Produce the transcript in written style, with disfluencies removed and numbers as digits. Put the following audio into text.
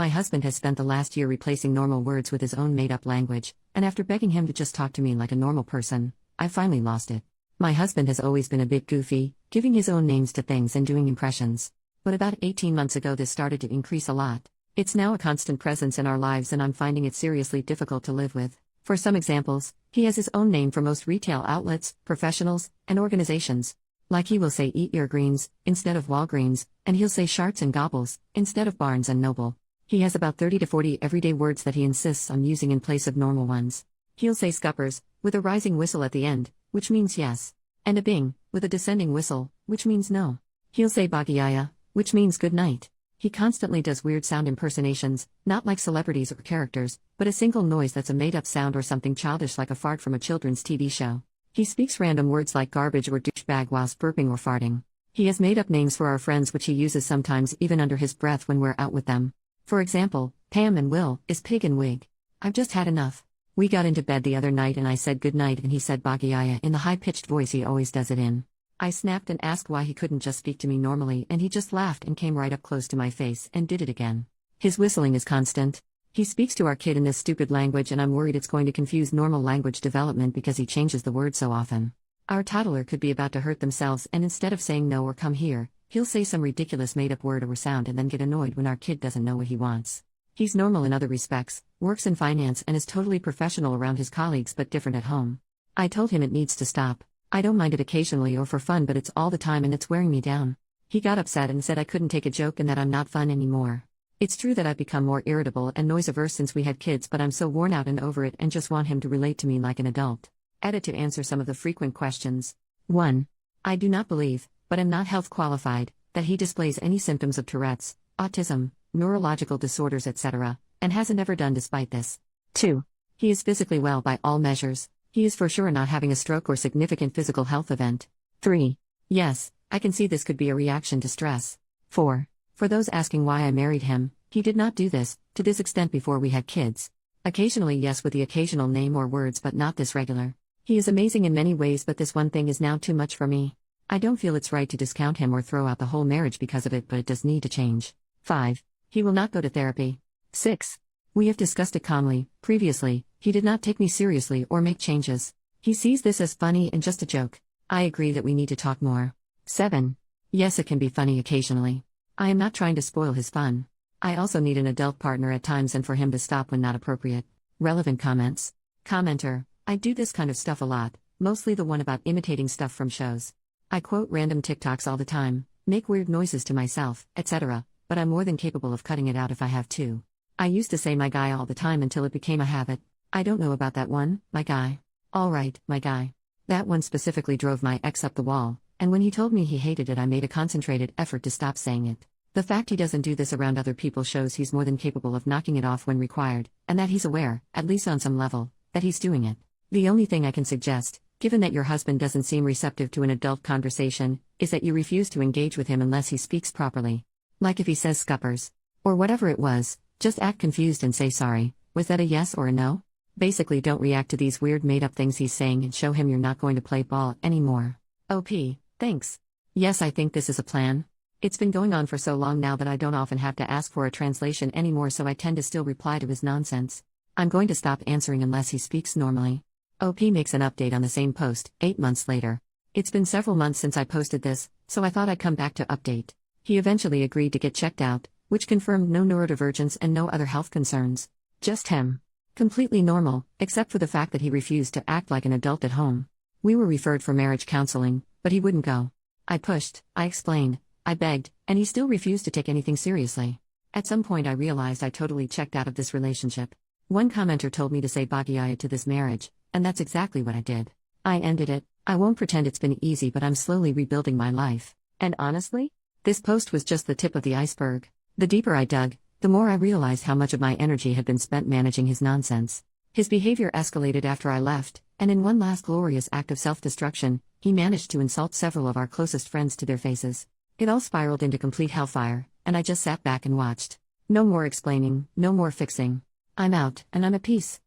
My husband has spent the last year replacing normal words with his own made-up language, and after begging him to just talk to me like a normal person, I finally lost it. My husband has always been a bit goofy, giving his own names to things and doing impressions. But about 18 months ago this started to increase a lot. It's now a constant presence in our lives and I'm finding it seriously difficult to live with. For some examples, he has his own name for most retail outlets, professionals, and organizations. Like he will say Eat Your Greens, instead of Walgreens, and he'll say Sharts and Gobbles, instead of Barnes and Noble. He has about 30 to 40 everyday words that he insists on using in place of normal ones. He'll say Scuppers, with a rising whistle at the end, which means yes. And a Bing, with a descending whistle, which means no. He'll say Bagayaya, which means good night. He constantly does weird sound impersonations, not like celebrities or characters, but a single noise that's a made-up sound or something childish like a fart from a children's TV show. He speaks random words like garbage or douchebag whilst burping or farting. He has made up names for our friends which he uses sometimes even under his breath when we're out with them. For example, Pam and Will is Pig and Wig. I've just had enough. We got into bed the other night and I said good night and he said Bagayaya in the high-pitched voice he always does it in. I snapped and asked why he couldn't just speak to me normally and he just laughed and came right up close to my face and did it again. His whistling is constant. He speaks to our kid in this stupid language and I'm worried it's going to confuse normal language development because he changes the word so often. Our toddler could be about to hurt themselves and instead of saying no or come here, he'll say some ridiculous made-up word or sound and then get annoyed when our kid doesn't know what he wants. He's normal in other respects, works in finance and is totally professional around his colleagues but different at home. I told him it needs to stop. I don't mind it occasionally or for fun but it's all the time and it's wearing me down. He got upset and said I couldn't take a joke and that I'm not fun anymore. It's true that I've become more irritable and noise-averse since we had kids but I'm so worn out and over it and just want him to relate to me like an adult. Added to answer some of the frequent questions. 1. I do not believe, but am not health qualified, that he displays any symptoms of Tourette's, autism, neurological disorders etc., and hasn't ever done despite this. 2. He is physically well by all measures. He is for sure not having a stroke or significant physical health event. 3. Yes, I can see this could be a reaction to stress. 4. For those asking why I married him, he did not do this, to this extent before we had kids. Occasionally yes with the occasional name or words but not this regular. He is amazing in many ways but this one thing is now too much for me. I don't feel it's right to discount him or throw out the whole marriage because of it but it does need to change. 5. He will not go to therapy. 6. We have discussed it calmly. Previously, he did not take me seriously or make changes. He sees this as funny and just a joke. I agree that we need to talk more. 7. Yes, it can be funny occasionally. I am not trying to spoil his fun. I also need an adult partner at times and for him to stop when not appropriate. Relevant comments. Commenter, I do this kind of stuff a lot, mostly the one about imitating stuff from shows. I quote random TikToks all the time, make weird noises to myself, etc., but I'm more than capable of cutting it out if I have to. I used to say my guy all the time until it became a habit. I don't know about that one, my guy. Alright, my guy. That one specifically drove my ex up the wall, and when he told me he hated it I made a concentrated effort to stop saying it. The fact he doesn't do this around other people shows he's more than capable of knocking it off when required, and that he's aware, at least on some level, that he's doing it. The only thing I can suggest, given that your husband doesn't seem receptive to an adult conversation, is that you refuse to engage with him unless he speaks properly. Like if he says Scuppers, or whatever it was, just act confused and say sorry. Was that a yes or a no? Basically don't react to these weird made-up things he's saying and show him you're not going to play ball anymore. OP, thanks. Yes, I think this is a plan. It's been going on for so long now that I don't often have to ask for a translation anymore so I tend to still reply to his nonsense. I'm going to stop answering unless he speaks normally. OP makes an update on the same post, 8 months later. It's been several months since I posted this, so I thought I'd come back to update. He eventually agreed to get checked out, which confirmed no neurodivergence and no other health concerns. Just him. Completely normal, except for the fact that he refused to act like an adult at home. We were referred for marriage counseling, but he wouldn't go. I pushed, I explained, I begged, and he still refused to take anything seriously. At some point I realized I totally checked out of this relationship. One commenter told me to say Bagayaya to this marriage, and that's exactly what I did. I ended it. I won't pretend it's been easy but I'm slowly rebuilding my life. And honestly, this post was just the tip of the iceberg. The deeper I dug, the more I realized how much of my energy had been spent managing his nonsense. His behavior escalated after I left, and in one last glorious act of self-destruction, he managed to insult several of our closest friends to their faces. It all spiraled into complete hellfire, and I just sat back and watched. No more explaining, no more fixing. I'm out, and I'm at peace.